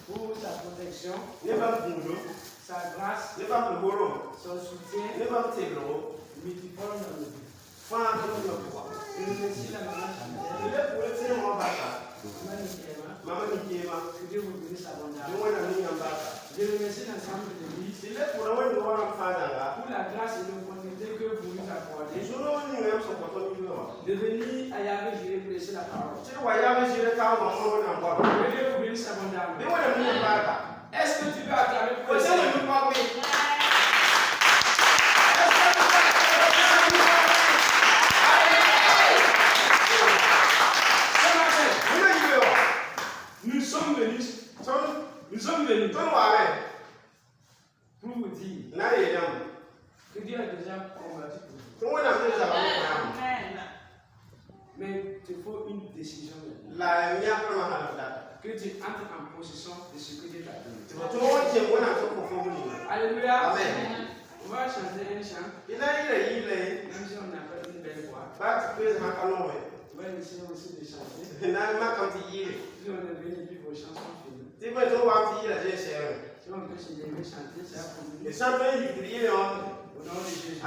pour sa protection, sa grâce, son soutien, multiforme dans nos vies. Je remercie la maman Chantal, maman Nikéma, que Dieu vous bénisse abondamment. Je remercie l'ensemble de l'Église pour la grâce et l'opportunité que vous nous accordez de venir à Yahvé Jireh prêcher la parole. Que Dieu vous bénisse abondamment. Est-ce que tu veux acclamer pour le Seigneur? Nous sommes venus pour vous dire que Dieu a déjà combattu pour vous. Mais il faut une décision maintenant. Que tu entres en possession de ce que Dieu t'a donné. Alléluia. Amen. On va chanter un chant. Même si on n'a pas une belle voix. On va essayer aussi de chanter. Si on est venu vivre vos chansons finies. Si on peut se lever chanter, c'est à communiquer. Au nom de Jésus.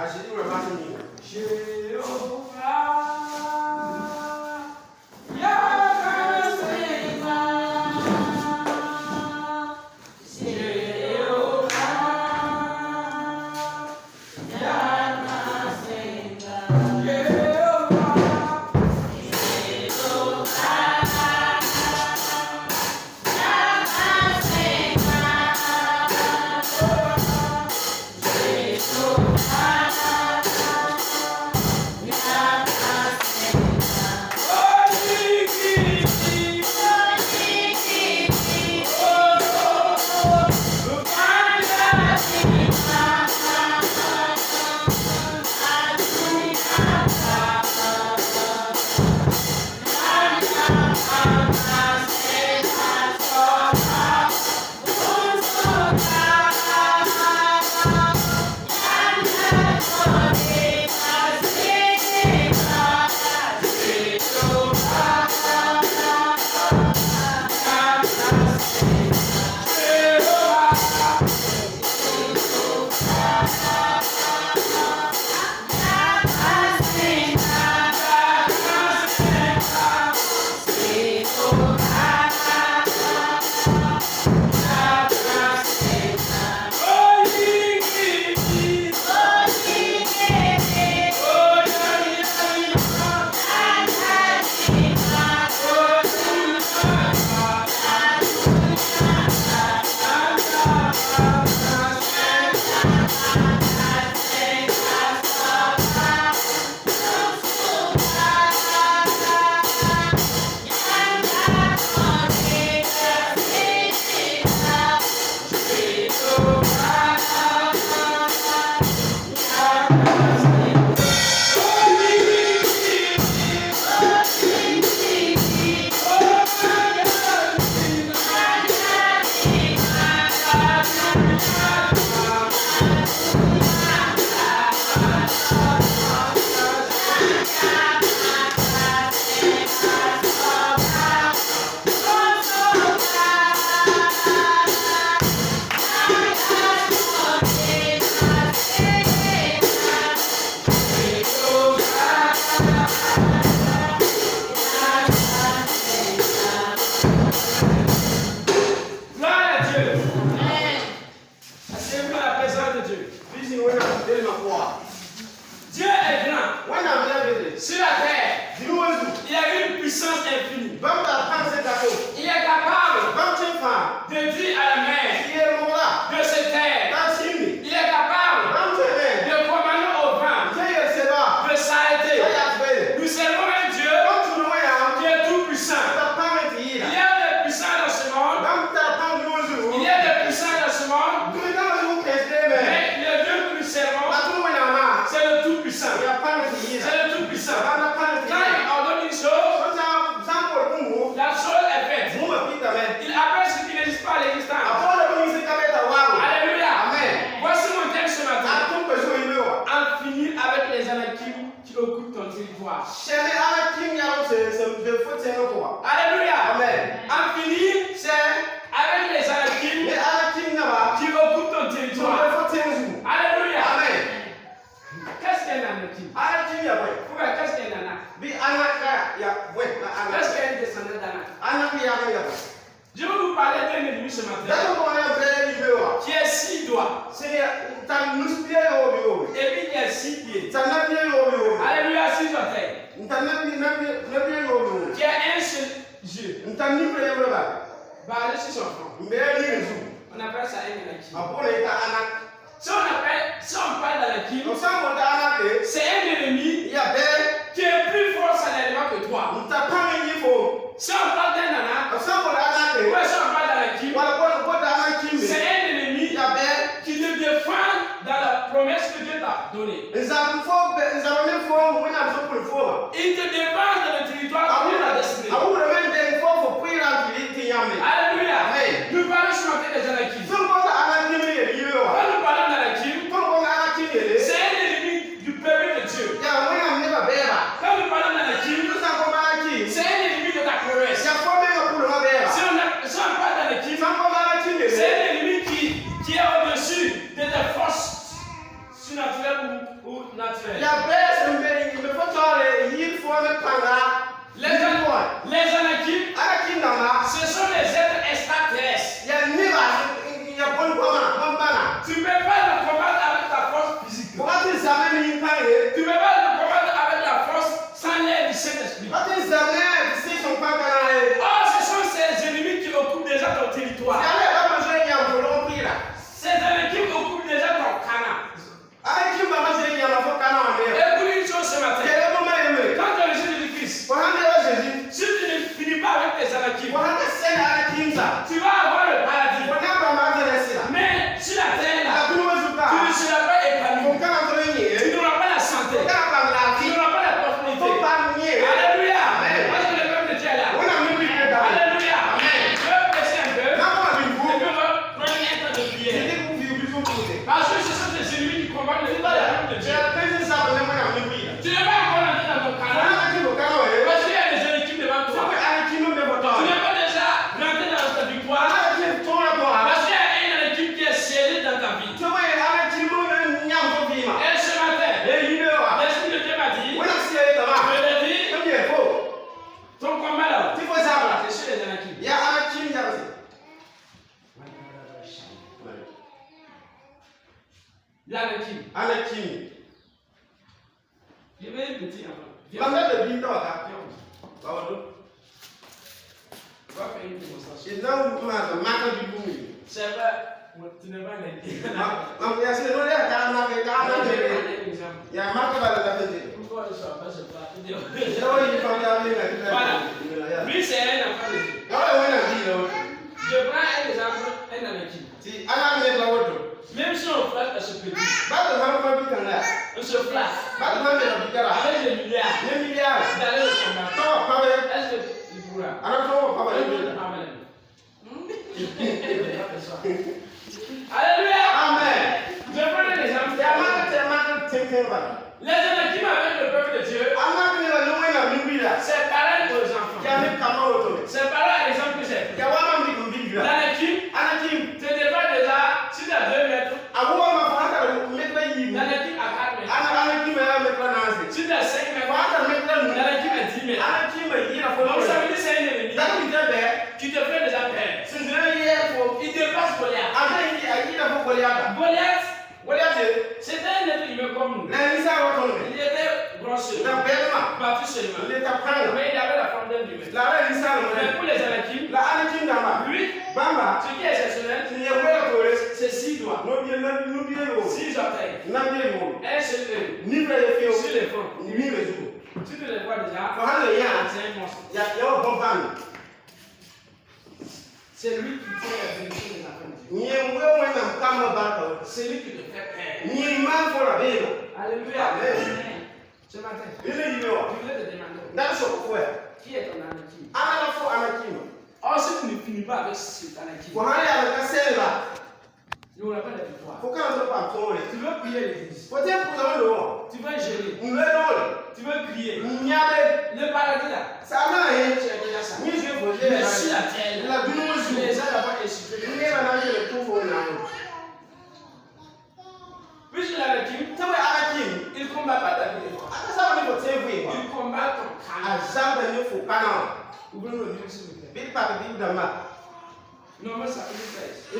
Dieu est grand. Sur la terre, il y a une puissance infinie. Il est capable de dire à la mer de se taire. Il est capable de commander au vent de s'arrêter. Nous servons un Dieu qui est tout puissant. Il y a des puissants dans ce monde. Il y a des puissants dans ce monde. Mais le Dieu que nous servons, c'est le tout puissant. C'est le tout puissant. Quand il ordonne une chose, Alléluia. Amen. En finir, c'est avec les Anakim qui occupent ton territoire. Alléluia. Amen. Qu'est-ce qu'un Anakim? Qu'est-ce qu'un Anak? Qu'est-ce qu'un descendant d'Anak? Je vais vous parler d'un ennemi ce matin qui est 6 doigts. Et puis il y a 6 pieds. Alléluia, 6 orteils. Qui a un seul yeux. Basé sur son front. On appelle ça un Anakim. Si on parle d'Anakim, c'est un ennemi qui est plus fort salairement que toi. Si on parle d'un Anak, si on parle d'Anakim, c'est un ennemi qui te défend dans la promesse que Dieu t'a donnée. Il te défend dans le territoire que Dieu t'a destiné. Alléluia. Nous parlons ce matin des Anakim. Quand nous parlons d'Anakim, c'est un ennemi du peuple de Dieu. Quand nous parlons d'Anakim, c'est un ennemi de ta promesse. Si on parle d'Anakim, c'est un ennemi qui est au-dessus de tes forces surnaturelles ou naturelles. Les Anakim, ce sont les êtres extraterrestres. Tu ne peux pas le combattre avec ta force physique. Tu ne peux pas le combattre avec la force sans l'aide du Saint-Esprit. Oh, ce sont ces ennemis qui occupent déjà ton territoire. Ces ennemis qui occupent déjà ton canal. Écoute une chose ce matin. Quand tu es le Jésus-Christ, si tu ne finis pas avec tes Anakim, tu vas avoir le paradis. Mais sur la terre, là, tu ne seras pas épanoui. Tu n'auras pas la santé. Tu n'auras pas la prospérité. Alléluia. Moi, je le peuple de Dieu là. Alléluia. Je vais prêcher un peu. Et puis on va prendre un temps de prière. Parce que ce sont des ennemis qui combattent le peuple de Dieu. Tu n'es pas encore entré dans ton canal. Parce qu'il y a des équipes devant toi. Tu n'es pas déjà rentré dans ta victoire. Parce qu'il y a une équipe qui est scellée dans ta vie. Et ce matin, l'Esprit de Dieu m'a dit, je l'ai dit, ton combat là, c'est chez les Anakim. L'Anakim. Je vais un petit enfant. Viens. Va faire une démonstration. C'est vrai, tu n'es pas un pourquoi je ne sais pas, voilà. Lui, c'est un enfant de Dieu. Je prends un exemple, un Anakim. Même si on flatte à ce petit, on se flatte avec des milliards d'aller au combat. Est-ce qu'il pourra? Alléluia. Amen. Je prends un exemple. Les Anakim avec le peuple de Dieu, c'est pareil aux enfants. C'est pareil à l'exemple que j'ai fait. L'Anakim te débat déjà si tu as 2 mètres. L'Anakim à 4 mètres. Si tu as 5 mètres, l'Anakim à 10 mètres. Donc ça veut dire c'est un ennemi qui te fait déjà peur. Il dépasse Goliath. C'était un être humain comme nous. Il était grossier, battu seulement. Mais il avait la forme d'un humain. Mais pour les Anakim, lui, ce qui est exceptionnel, c'est 6 doigts, 6 orteils, un seul œil, sur les fronts. Tu te les vois déjà, c'est un monstre. C'est lui qui tient la bénédiction des enfants de Dieu. C'est lui qui te fait peur. Alléluia. Ce matin, je voulais te demander qui est ton Anakim. Or, si tu ne finis pas avec cet Anakim, il n'y aura pas de victoire. Tu veux prier l'église, tu veux gérer, tu veux crier. Le paradis là, Ouvrez le livre s'il vous plaît. Nombre chapitre 13.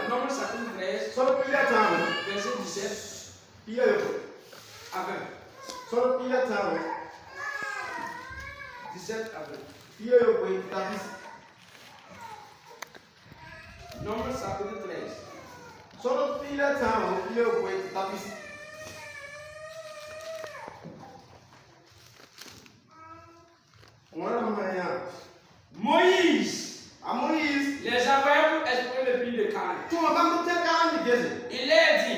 Nombre chapitre 13. Verset 17 à 20. 17 à 20. Nombre chapitre 13. Moïse, les envoyés pour explorer le pays de Canaan. Il leur dit,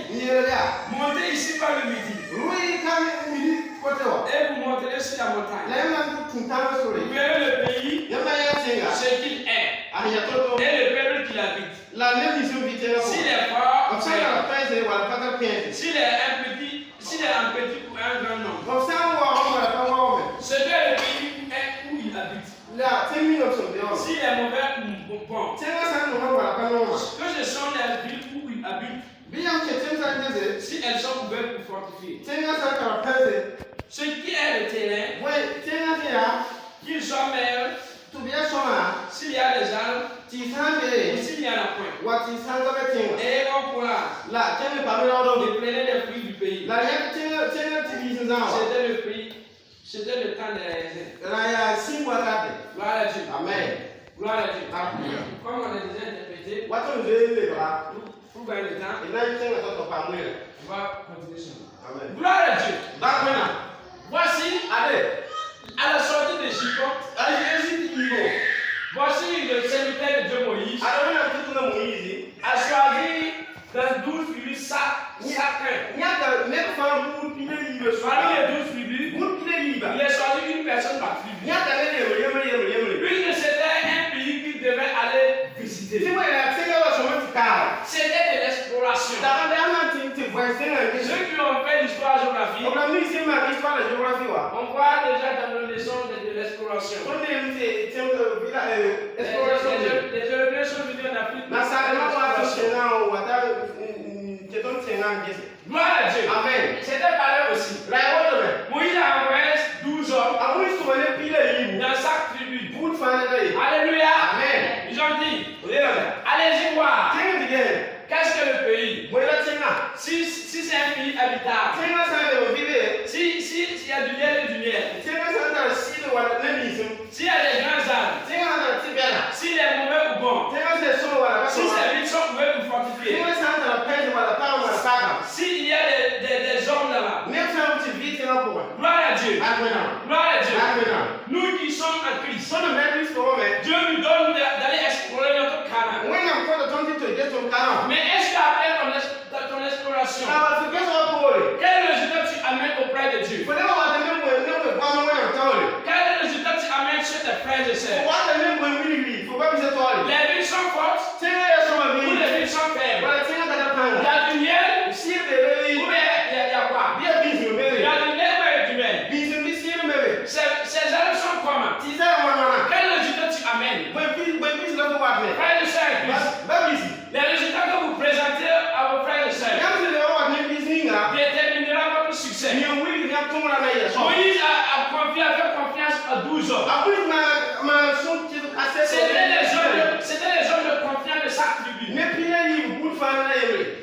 montez ici par le midi. Et vous monterez sur la montagne. Vous verrez le pays, ce qu'il est, et le peuple qui l'habite. S'il est fort, s'il est un petit ou un grand nombre. Ce que le pays est où il habite. S'il est mauvais ou bon. Que ce sont les villes où il habite. Si elles sont ouvertes ou fortifiées. Ce qui est le terrain, qu'il soit meilleur, s'il y a des arbres, ou s'il y en a point. Et on pourra de prenez les fruits du pays. C'était le temps des raisins. Gloire à Dieu. Amen. Gloire à Dieu. Comme on a déjà interprété, pour gagner le temps, on va continuer sur nous. Gloire à Dieu. Voici, à la sortie de Jacob, voici le serviteur de Dieu Moïse a choisi dans 12 tribus chacun. Parmi les 12 tribus, il a choisi une personne par tribu. Puisque c'était un pays qu'il devait aller visiter. C'était de l'exploration. Ceux qui ont fait l'histoire géographique, on voit déjà dans nos leçons de l'exploration. Les Européens sont venus en Afrique. Gloire à Dieu. Amen. C'était pareil aussi. Moïse a envoyé 12 hommes dans chaque tribu. Alléluia. Amen. Ils ont dit, allez-y voir. Qu'est-ce que le pays? Si c'est un pays habitable, s'il y a du miel et du miel, s'il y a des grands arbres, s'il est mauvais ou bon, si ces villes sont ouvertes ou fortifiées, s'il y a des hommes là-bas. Gloire à Dieu. Gloire à Dieu. Nous qui sommes en Christ, Dieu nous donne d'aller explorer notre Canaan. Mais est-ce qu'après ton exploration, quel résultat tu amènes auprès de Dieu? Quel résultat tu amènes chez tes frères et sœurs? Les villes sont fortes ou les villes sont faibles? Il y a du miel ou bien il y a quoi? Il y a du miel ou il y a du miel? Ces arbres sont comment? Quel résultat tu amènes? Frères et sœurs, les résultats que vous présentez à vos frères et sœurs déterminera votre succès. Moïse a fait confiance à 12 hommes. C'était les hommes de confiance de chaque tribu.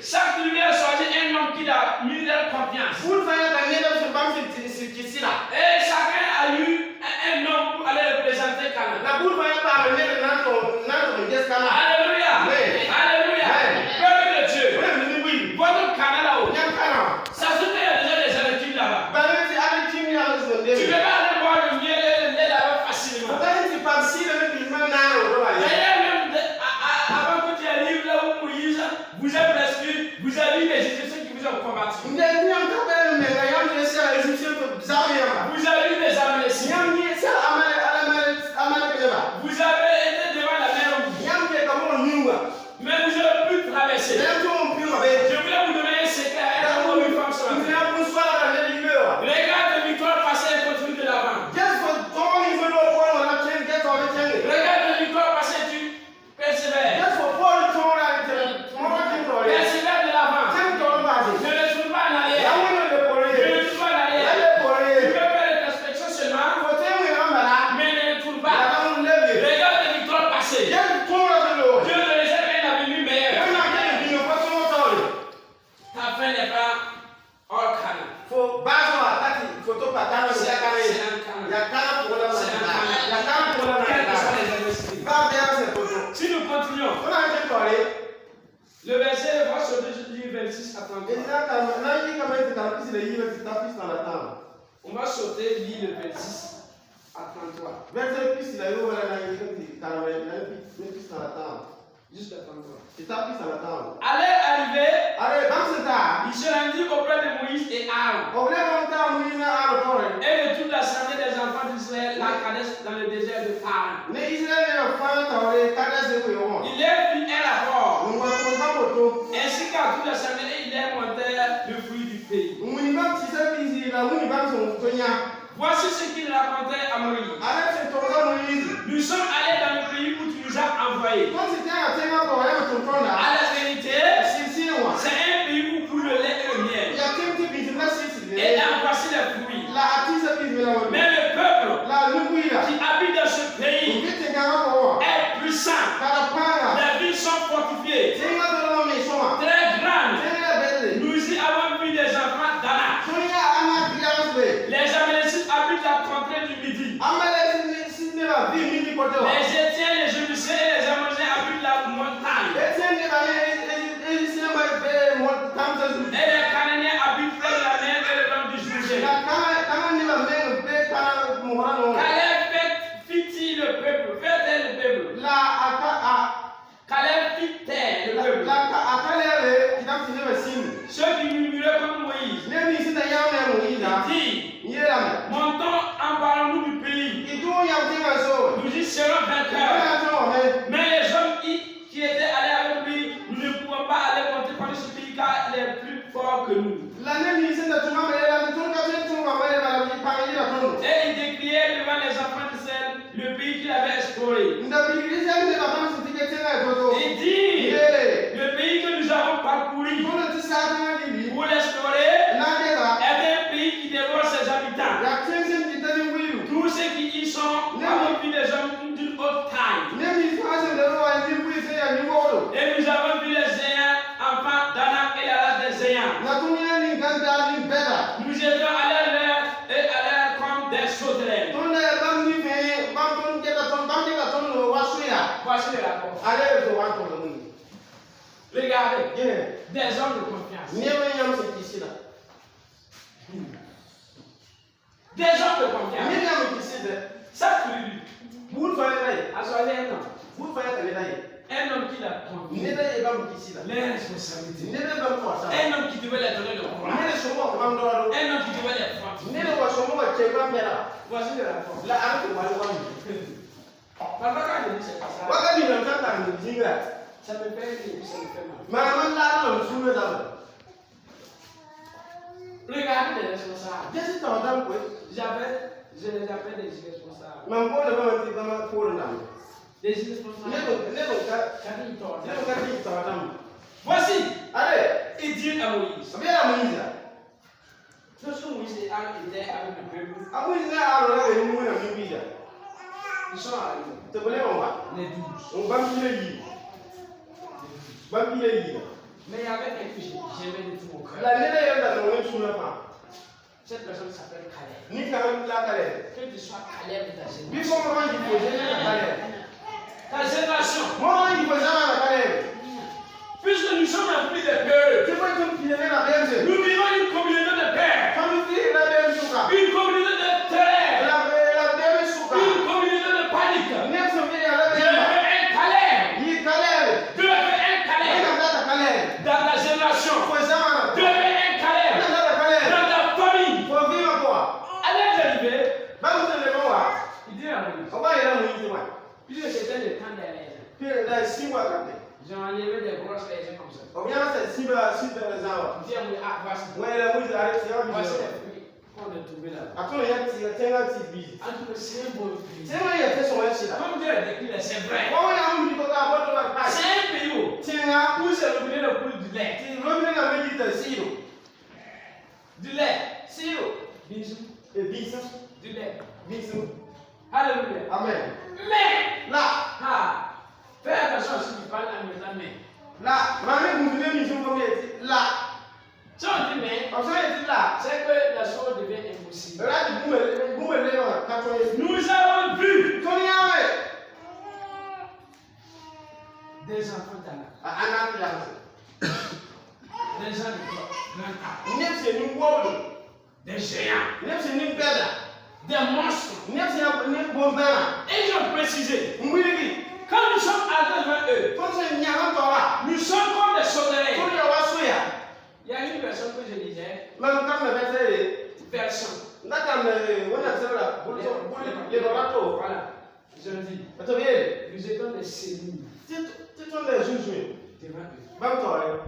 Chaque tribu a choisi un homme qui a mis leur confiance. Et chacun a eu un homme pour aller représenter Canaan. Alléluia. Alléluia. Peuple de Dieu. Votre Canaan là-haut. Ça se fait, il y a déjà des habitudes là-bas. Tu ne peux pas aller boire le miel et le lait là-bas facilement. D'ailleurs, même avant que tu arrives là où Moïse vous a presque, vous avez eu les Égyptiens qui vous ont combattu. Vous avez eu les Amaléciens. Vous avez été devant la mer rouge. On va sauter lire le 26 à 33. Juste à 33. À l'heure arrivée, il se rendit auprès de Moïse et Aaron et de toute l'assemblée des enfants d'Israël à Kadesh dans le désert de Paran. Il les fit un rapport ainsi qu'à toute l'assemblée et il leur montèrent le fruit du pays. Voici ce qu'il racontait à Moïse. Nous sommes allés dans le pays où tu nous as envoyés. À la vérité, c'est un pays où coule le lait et le miel. Et là, voici les fruits. Mais le peuple qui habite dans ce pays est puissant. Les villes sont fortifiées, très grandes. Nous y avons vu des enfants d'Anak. Les Amalécites habitent la contrée du Midi. Les Étiens, les Jébusiens et les Amoréens habitent la montagne. Et les Cananéens habitent près de la mer et le long du Jourdain. Caleb fit-il le peuple? Fait-elle le peuple? Caleb fit taire le peuple. Ceux qui murmuraient comme Moïse. Il dit, montons, emparons-nous du pays. Nous y serons vainqueurs. Mais les hommes qui étaient allés avec lui, nous ne pouvons pas aller monter par ce pays car il est plus fort que nous. Et il décriait devant les enfants d'Israël le pays qu'il avait exploré. Il dit, le pays que nous avons parcouru pour l'explorer est un pays qui dévore ses habitants. Tous ceux qui y sont ont vu des hommes d'une haute taille. Et nous avons vu les Zéens, enfants d'Anak et la race des Zéens. Nous étions allés à l'air et à l'air comme des sauterelles. Voici le rapport. Regardez, des hommes de confiance. Des hommes de confiance. Chaque tribu a choisi un homme. Un homme qui l'a confié les responsabilités. Un homme qui devait les donner le courage. Un homme qui devait les fortifier. Voici le rapport. Papa, quand je dis c'est pas ça, ça me fait rire, ça me fait mal. Regardez les responsables. Je les appelle des irresponsables. Des irresponsables. Voici. Il dit à Moïse. Lorsque Moïse et Aaron étaient avec le peuple, ils sont arrivés. Les 12. Mais il y avait quelque chose que j'aimais de tout mon cœur. Cette personne s'appelle Caleb. Que tu sois Caleb de ta génération. Puisque nous sommes remplis de peur, nous vivons une communauté de peur, une communauté de terreur, une communauté de panique. Dieu veut un Caleb dans ta génération. Dieu veut un Caleb dans ta famille. À l'heure d'arriver, il dit à Moïse, puisque c'était le temps des raisins, j'ai enlevé des grosses raisins comme ça. Il dit à Moïse, voici les fruits qu'on a trouvés là. En tout cas, c'est un beau pays. Comme Dieu a décrit, c'est vrai. C'est un pays où c'est revenu le cours du lait. Du lait. Bisous. Du lait. Alléluia. Amen. Mais fais attention à ce qui parle en mettant mais. Si on dit mais, c'est que la chose devient impossible. Nous avons vu des enfants d'Anna. Des gens Des géants. Des monstres. Et ils ont précisé. Quand nous sommes allés devant eux, nous sommes comme des sauterelles. Il y a une version que je disais. Version. Voilà. Je dis. Nous étions des cellules. Devant eux.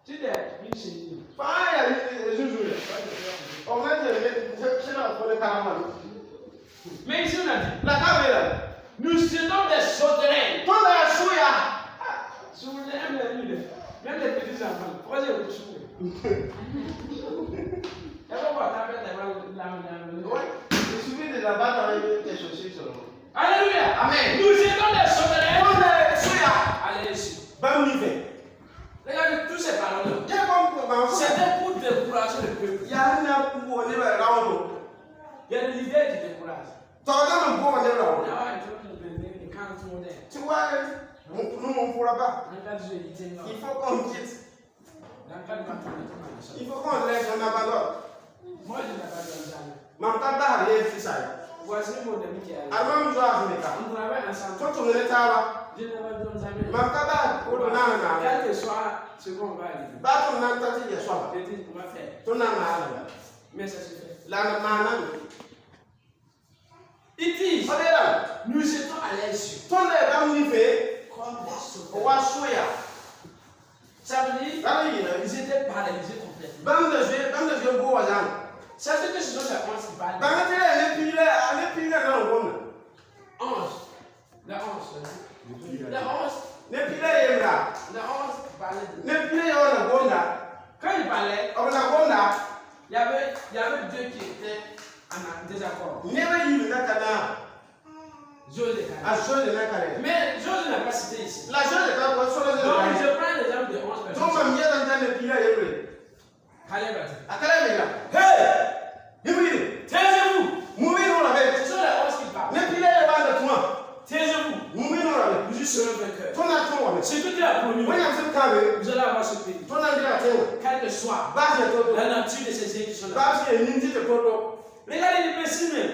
Tu es une cellule. Mais ici on a dit. Nous étions des sauterelles. Si vous aimez la nuit, même les petits enfants, pourquoi j'ai le souffle? Alléluia. Amen. Nous étions des sauterelles. Allez ici. Regardez tous ces paroles. C'était pour décourager le peuple. Il y a des leaders qui découragent. Tu vois, nous ne pourra pas. Il faut qu'on quitte. Il faut qu'on laisse, on abandonne. Moi, je n'abandonne jamais. Voici mon ami qui est allé. On travaille ensemble. Je n'abandonne jamais. Quel que soit ce qu'on va aller. Je dis, on va faire. Mais ça se fait. Il dit, nous étions à l'aise comme des sauterelles. Ça veut dire ils étaient paralysés complètement. Ça veut dire que ce sont les 11 qui parlent. 11. Les 11. Les 11. Les 11 parlaient. Quand ils parlaient, il y avait deux qui étaient en désaccord. Josué mais Josué n'a pas cité ici. Donc je prends l'exemple de 11 personnes. Caleb a dit. Hey! Taisez-vous! Ce sont les 11 qui parlent. Taisez-vous! Vous serez vainqueurs. Ce que Dieu a promis, vous allez avoir ce pays. Quel que soit la nature de ces ailes qui sont là. Regardez les précis même.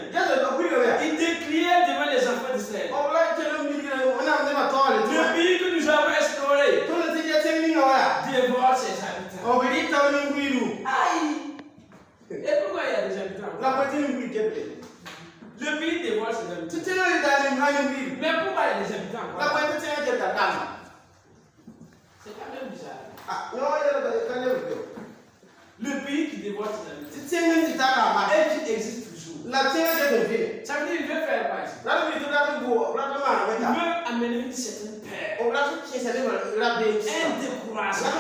Il décriait devant les enfants d'Israël. Le pays que nous avons exploré dévore ses habitants. Aïe! Et pourquoi il y a des habitants? Le pays dévore ses habitants. Mais pourquoi il y a des habitants? C'est quand même bizarre. Le pays qui dévore ses habitants et qui existe toujours. Ça veut dire qu'il veut faire quoi ici? Il veut amener une certaine paix. Un découragement.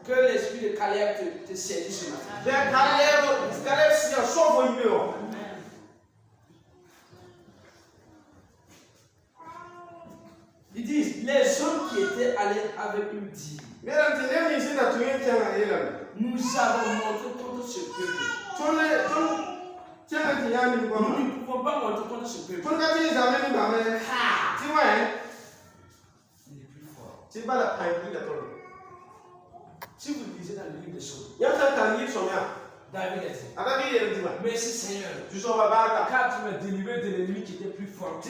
Que l'esprit de Caleb te saisisse ce matin. Ils disent, les hommes qui étaient allés avec lui disent, nous avons monté contre ce peuple. Nous ne pouvons pas monter contre ce peuple. Il est plus fort. Si vous lisez dans le livre des Choses, David a dit, merci Seigneur, car tu m'as délivré de l'ennemi qui était plus fort.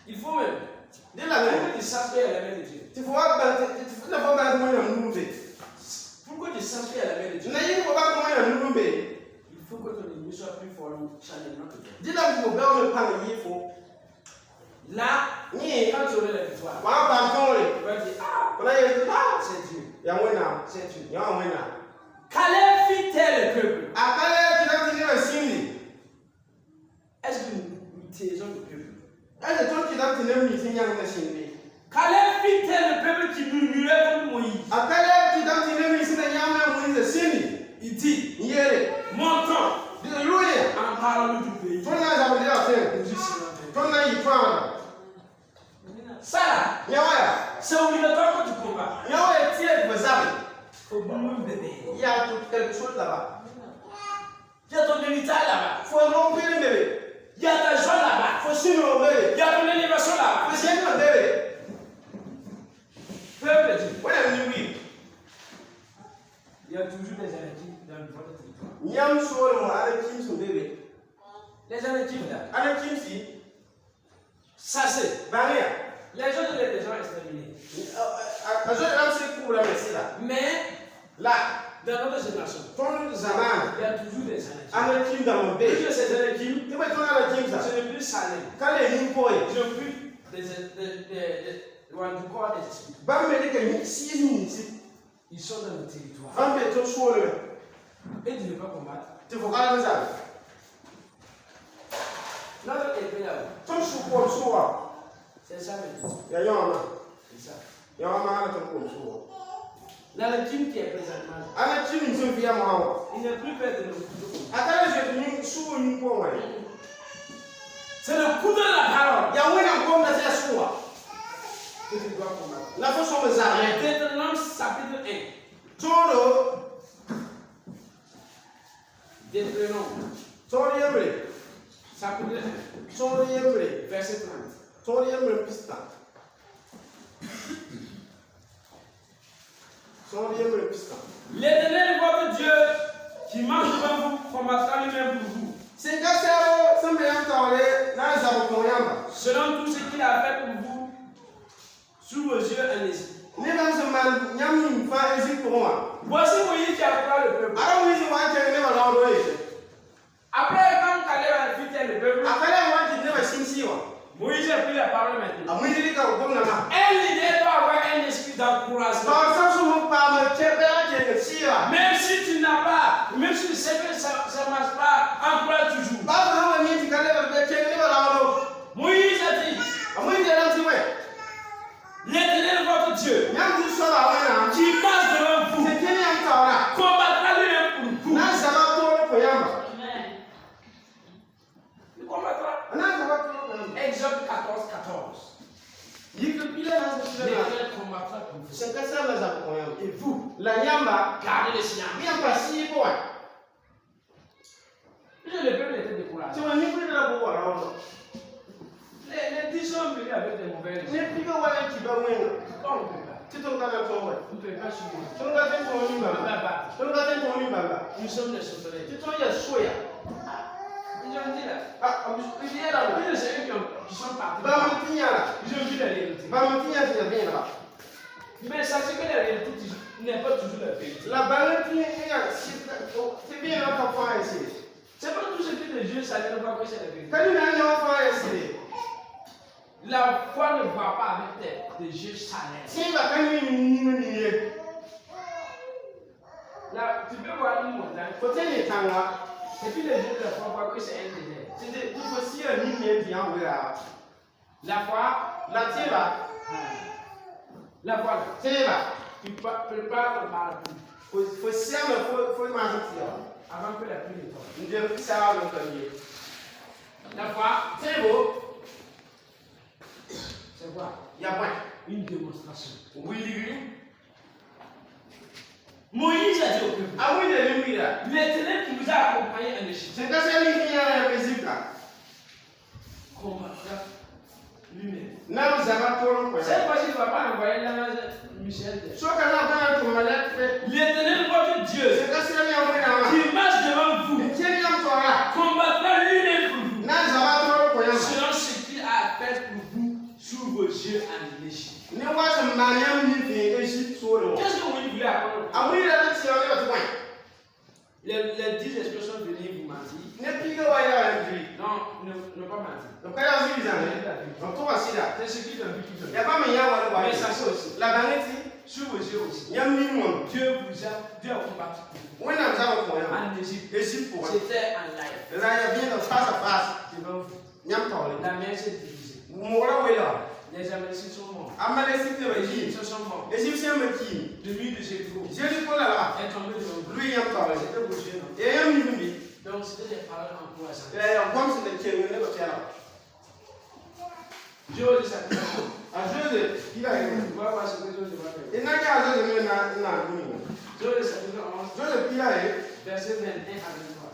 Il faut même que tu saches qu'il y a la main de Dieu. Pourquoi tu saches qu'il y a la main de Dieu? Il faut que ton ennemi soit plus fort charnellement que toi. Là, quand tu aurais la victoire, tu vas dire, c'est Dieu. C'est Dieu. Caleb fit taire le peuple. Est-ce que nous taisons le peuple? Caleb fit taire le peuple qui murmurait comme Moïse. Il dit, montons en parlant du pays. Ça là, c'est obligatoire que tu combats. Faut beaucoup bébé. Il y a quelque chose là-bas. Il y a ton héritage là-bas. Il y a ta joie là-bas. Il y a ton élévation là. Peuple dit. Il y a toujours des Anakim dans votre territoire. Les Anakim là. Ça c'est. Les gens de les gens exterminés. Mais là, dans notre génération, il y a toujours des Anakim. Plus de ces Anakim, ce n'est plus Salem. Ce n'est plus loin du corps des esprits. Ils sont dans le territoire. Et tu ne veux pas combattre. Notre épée là-haut. C'est ça maintenant. C'est ça. L'Anakim qui est présentement, il n'est plus près de nous. C'est le coup de la parole que tu dois combattre. Deutéronome chapitre 1. Deutéronome chapitre 1. Verset 30. L'Éternel votre Dieu qui marche devant vous combattra lui-même pour vous. Selon tout ce qu'il a fait pour vous sous vos yeux en Égypte. Voici Moïse qui a parlé le peuple. Après, quand Caleb a quitté le peuple, Moïse a pris la parole maintenant. Un leader doit avoir un esprit d'encouragement. Même si tu n'as pas, même si tu sais que ça ne marche pas, encourage toujours. Moïse a dit, l'Éternel votre Dieu, qui marche devant vous, combattra lui-même pour vous. Il combattra. Exode 14. L'Éternel combattra pour vous. Et vous, gardez le silence. Le peuple était découragé. Les 10 hommes venaient avec des mauvais résultats. On ne peut pas suivre. On ne peut pas battre. Nous sommes des sauterelles. Ils ont dit là. C'est eux qui sont partis. Ils ont vu la réalité. Mais sachez que la réalité n'est pas toujours la vérité. C'est pas tout ce que les yeux savent, ne voient que c'est la vérité. La foi ne voit pas avec des yeux salés. Là, tu peux voir une montagne. Et puis les yeux de la foi voient que c'est un désert. La foi, tu prépares ton parapluie avant que la pluie ne tombe. La foi, c'est quoi? Une démonstration. Moïse a dit au peuple, l'Éternel qui vous a accompagné en Égypte combattra lui-même. Cette fois-ci, il ne va pas envoyer la Michel. L'Éternel votre Dieu qui marche devant vous combattra lui-même pour vous selon ce qu'il a fait pour vous sous vos yeux en Égypte. Qu'est-ce que vous voulez apprendre? Les 10 expressions venaient vous mentir. Non, ne pas mentir. C'est ce qui donne. Mais ça c'est aussi. Sous vos yeux aussi. Dieu a combattu pour vous. En Égypte. C'était en live. Devant vous. La mer s'est divisée. Les Amélécites sont morts. Les Égyptiens sont morts. Le mur de Jéricho est tombé devant vous. C'était vos yeux, non? Donc c'était des paroles encourageantes. Josué chapitre 1. On va voir ce que Josué va faire. Josué chapitre 11. Verset 21 à 23.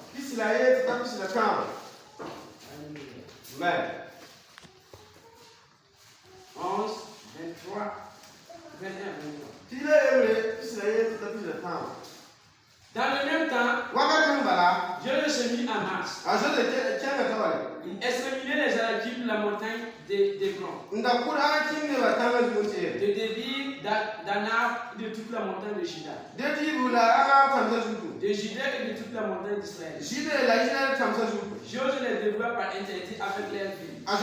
Amen. 23, 21, 23. Dans le même temps, Dieu se mit en marche. Il exterminait les Anakim de la montagne d'Ébron, de Débir, d'Anab, de toute la montagne de Juda, de Juda et de toute la montagne d'Israël. Josué les dévoua par interdit avec leurs filles. Il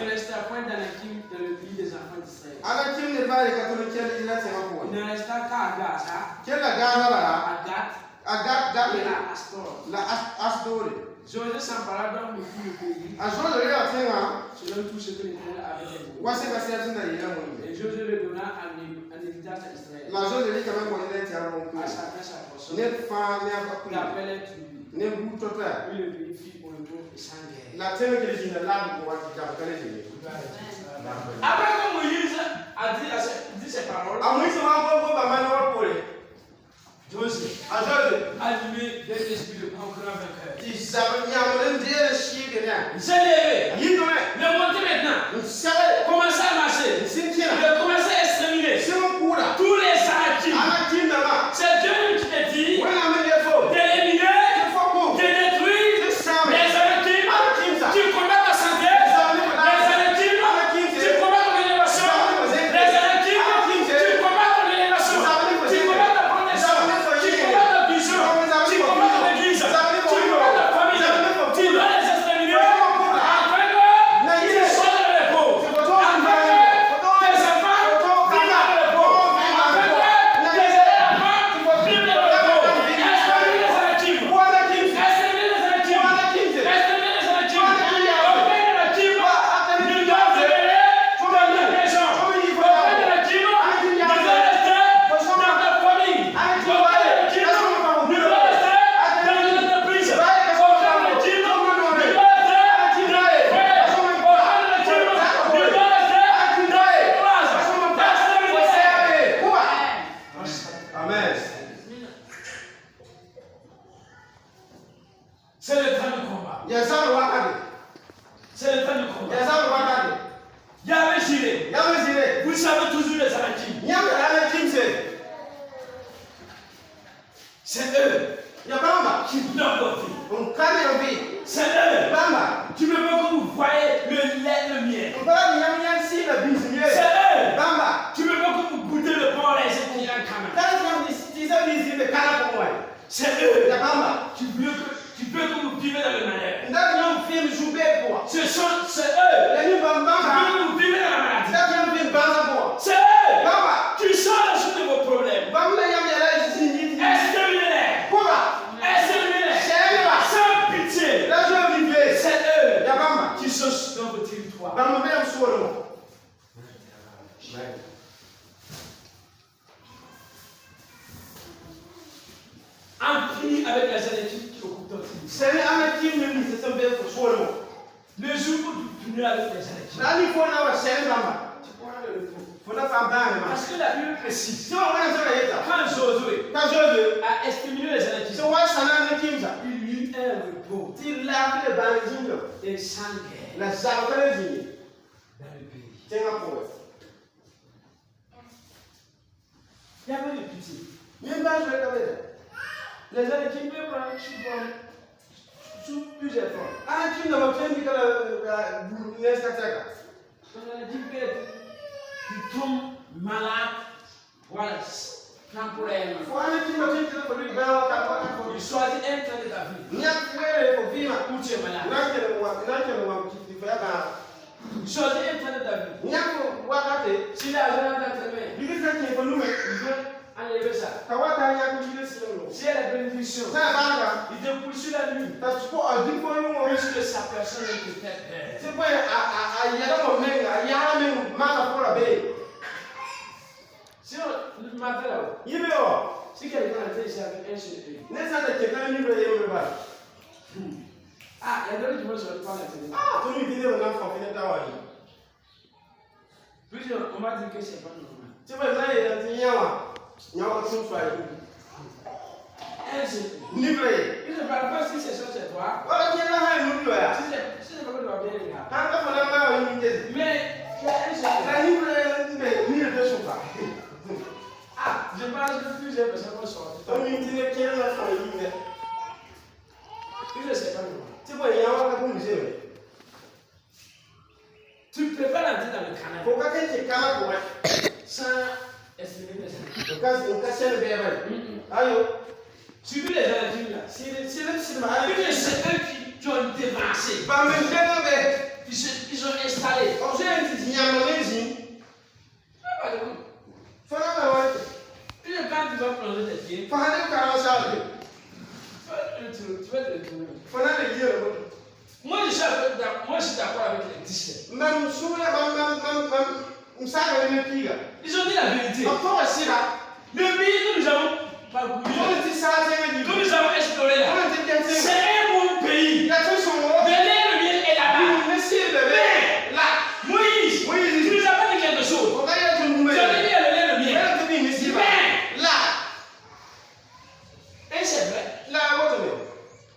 ne resta point d'Anakim dans le pays des enfants d'Israël. Il ne resta qu'à Agat, et à Astor. Josué s'empara donc de tout le pays, selon tout ce que l'Éternel avait dit. Et Josué le donna en héritage à Israël, à chacun sa portion, d'après les tribus. Puis le pays fit pour le tour et sans guerre. Après que Moïse a dit ces paroles, Josué a allumé d'un esprit de grand vainqueur. Il s'est levé, il est monté maintenant, commencé à marcher, il a commencé à exterminer tous les Anakim. C'est Dieu qui te dit d'éliminer, de détruire les Anakim qui combattent la santé, les Anakim qui combattent l'élévation, les Anakim qui combattent l'élévation, qui combattent la protection, qui combattent la vision, qui combattent l'église, qui combattent la famille. Tu dois les exterminer afin qu'ils soient dans le repos, afin que tes enfants vivent dans le repos, afin que tes enfants vivent dans le repos. Exterminer les Anakim, exterminer les Anakim, exterminer les Anakim. Aucun Anakim ne doit demeurer dans ta maison. Aucun Anakim ne doit rester dans ta famille. Aucun Anakim ne doit rester dans une entreprise. Aucun Anakim ne doit rester dans les frères. Aucun Anakim ne doit rester dans les classes. Amen. C'est le temps de combat. C'est le temps de combat. Yahvé Jireh, vous savez toujours les Anakim. C'est eux qui donnent leur vie. C'est eux qui me veulent que vous voyez le lait, le miel. C'est eux qui me veulent que vous goûtez le bon lait qui est en caméra. C'est eux qui veulent que vous vivez dans le malheur. Ce sont eux qui veulent que vous vivez dans la maladie. C'est eux qui sont la source de vos problèmes. Exterminez-les. Exterminez-les. Sans pitié. C'est eux qui sont dans vos territoires. En prie avec les Anakim qui occupent ton territoire. Le jour où tu finis avec les Anakim, tu pourras le retrouver. Parce que la Bible précise, quand Josué a exterminé les Anakim, il y eut un repos et sans guerre dans le pays. Il y avait de pitié. Les Anakim peuvent prendre sous plusieurs formes. On a dit que tu tombes malade, voilà, temporairement. Il choisit un temps de ta vie où tu es malade. Il choisit un temps de ta vie. Si l'argent est dans tes mains, il veut enlever ça. Si elle est bénédiction, il te poursuit la nuit. Puisque sa personne est peut-être belle. Si le matin là, si quelqu'un était ici avec un seul œil. Ah, il y a d'autres qui vont se reprendre la télé. Puis on m'a dit que c'est pas normal. Un seul œil. Il ne parle pas si c'est ça, c'est toi. Si c'est pas que tu vas bien regarder. Mais il y a un seul rentrer dans le canal. Faut pas que tu canal pour Sans exprimer mes sentiments. on casse le bébé. Ayo. Suivez les gens là. Si le C'est eux qui ont dévancé. Pas même Ils ont installé. Objet il y a mon engine. Pas de coup. Faut la voir. Puis quand tu vas plonger tes pieds, Faut aller au canal chargé. tu vas te retrouver. Faut aller lire. Moi je suis d'accord avec les t-shirts. Même sous la même ça va le pire. Ils ont dit la vérité. Encore aussi là. Le pays que nous avons parcouru, On dit ça, c'est que nous avons exploré là, on dit bien c'est un bon pays. Il y a tout son mot. Le lait, le miel est là-bas. Merci bébé. Mais là, Moïse, tu nous as pas dit quelque chose. On va y aller tout le Tu monde. as dit le lait, le miel. Merci Mais là. et c'est vrai. Là, votre mot.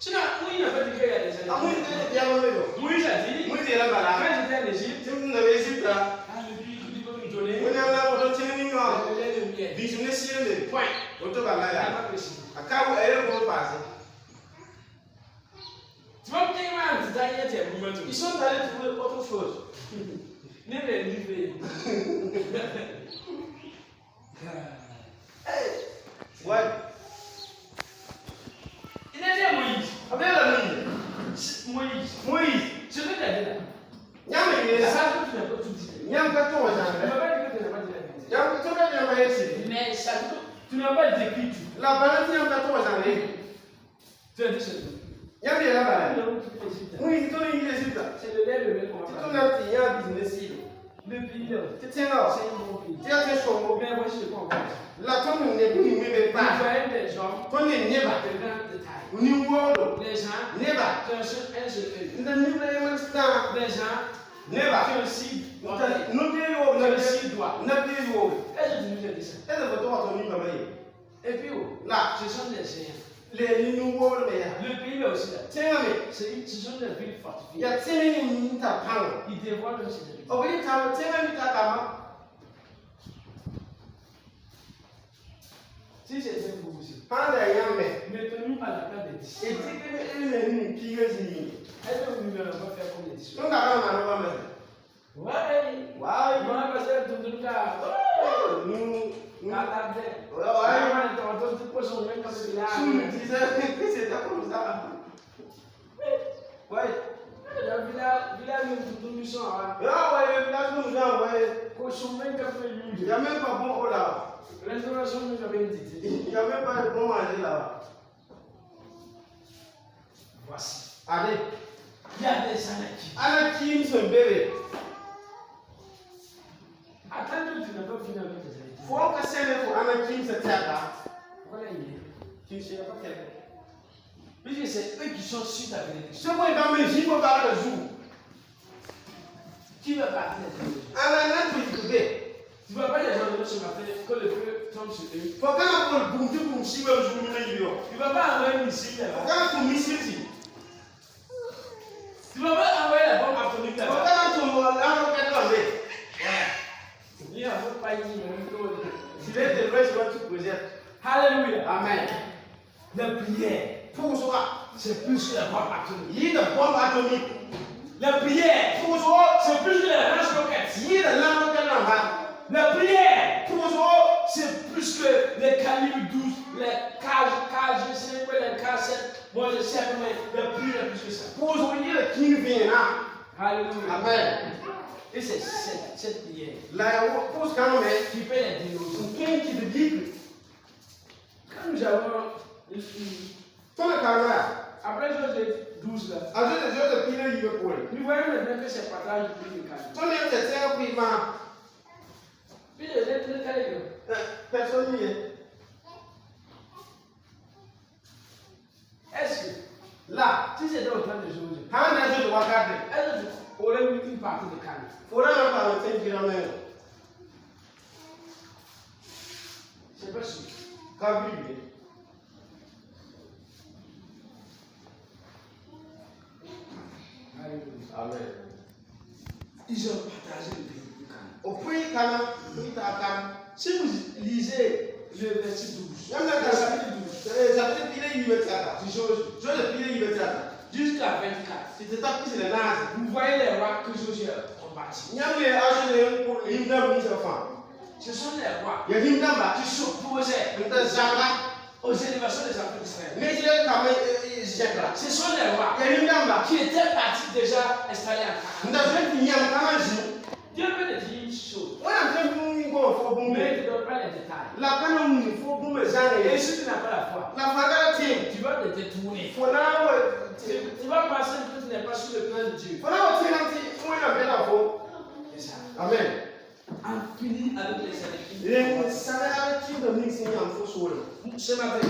Sinon, Moïse n'a pas dit qu'il y a des Ah, années. il y a mon mot. Moïse a dit, Moi, il est là-bas là. quand j'étais en Égypte, Tu me l'avais dit là. le pays que tu peux nous donner, On est là pour te tenir une heure. le lait, le miel. Bisous, monsieur le Point. On te va là. Il n'a pas précisé. À quand vous allez pour passer? Tu vas me dire, man, tu as dit, tu es mouvement. Ils sont allés trouver autre chose. Même les livrés. Ouais. Il a dit à Moïse. Avec la mine. Moïse, je vais t'aider là. Nyam il est La là. salle que tu n'as pas tout dit. Nyam ka to Tu wajan. n'as pas dit que tu n'as pas dit la vérité. Nyam to ka nyam ba yesi. Mais ça, tu n'as pas décrit tout. La balance nyam ka to wajan le. Tu as dit ce truc. Nyam il est là bas. Nous avons quitté l'Égypte. Oui, to ni ile sita. C'est le lait, le miel qu'on Tu va to parler. na ti ya business yi. Le pays là, Tu tiens là. c'est un bon pays. Tu as fait son mot. Mais voici le point. La to ni ne bi ni me Vous ba. voyez des gens To ni ne ba. de grande détail. Ni wodo. Les gens Ne ba. qui ont un seul œil. Nda ni le man sta. Les gens Ne ba. qui ont six doigts. No bi yo na Qui ont bi. six doigts. Na bi yo. Est-ce que tu nous as dit ça? Ele va to wa to ni ba mai. Et puis, Là, ce sont des géants. les ni wodo me ya. Le pays là aussi, là, Tiens me. ce sont des villes fortifiées. Ya tiens ni ta pan. Ils dévoilent aussi des villes. Obili ta tiens ni ta kama. Si c'était pour vous aussi. Panda yambe. Mettons-nous à la place des 10. Et tu peux me ni kiyozi. Est-ce que vous ne va pas faire comme les 10? Ton ka na no ba me. Ouais. Wai. Moi, parce que tout le monde a. Nous À la tête. ouais. Ouais, tu peux son même comme il a. Tu me disais que c'était comme ça. Ouais. Le village, nous tout nous sommes. Ah ouais, le village nous a ouais. Cochon même comme Il il y a même pas bon là. Restauration, nous avons dit. Il y a même pas de bon manger là. Voici. Allez. Il y a des anarchies. Anakim son bébé. Attends que tu n'as pas fini avec tes anarchies. Faut que c'est pour Anakim se tient. Voilà, il est. Tu sais pas quel. Puisque c'est eux qui sont sur ta bénédiction. Ce moi dans mes j'y peux pas le jour. Qui va partir de Dieu? Ananas tu peux. Tu ne vas pas les gens de ce matin que le feu tombe sur eux. Faut que la pour boum tu boum si même jour nous Tu ne vas pas envoyer un missile Faut là-bas. que la pour missile si. Tu ne vas pas envoyer la bombe atomique Faut que là-bas. la pour la roquette là. Il n'y a pas de Si les de l'ouest doit tu projettes. Alléluia. Amen. La prière, Pour soi. c'est plus que la bombe atomique. Il y a de bombe atomique. La prière, Pour soi. c'est plus que la lance-roquette. Il y a de la roquette là. La prière, Pour soi. c'est plus que les calibres 12, les KG5, les K7. Moi, je sais, mais la prière est plus que ça. Pour soi, il y a le king vient là. Alléluia. Amen. Et c'est cette prière Là, pour ce qu'on met, qui peut les dénoncer. un king qui te dit que Quand nous avons. ton caméra, Après Josué 12 là, à deux de Dieu de pile, il veut pour lui. nous voyons maintenant que c'est partage du prix de calme. Ton aime de terre, puis Puis les lettres de calme. personne n'y est. Est-ce que, Là, si c'était au temps de Josué, quand on a dit de regarder, est-ce que tu aurais eu une partie de calme? il faudra même pas le 5 km. C'est pas sûr. Quand lui, Alléluia. Amen. Ils ont partagé le pays de calme. Au prix, quand il t'a calme, Si vous lisez le verset 12, même le chapitre 12, chapitre pile, il veut ça. du Josué, Je le pile, il veut ça. jusqu'à 24, Si tu tapes, c'est le naze. vous voyez les rois que Josué a combattus. partis. Ce sont les rois qui s'opposaient aux élévations des enfants d'Israël. Ce sont les rois qui étaient partis déjà installés en Canaan. Dieu peut te dire une chose, mais il ne donne pas les détails. Et si tu n'as pas la foi, tu vas te détourner. Tu vas penser que tu n'es pas sur le plan de Dieu. C'est ça. Amen. En finit avec les sacrifices. Ce matin,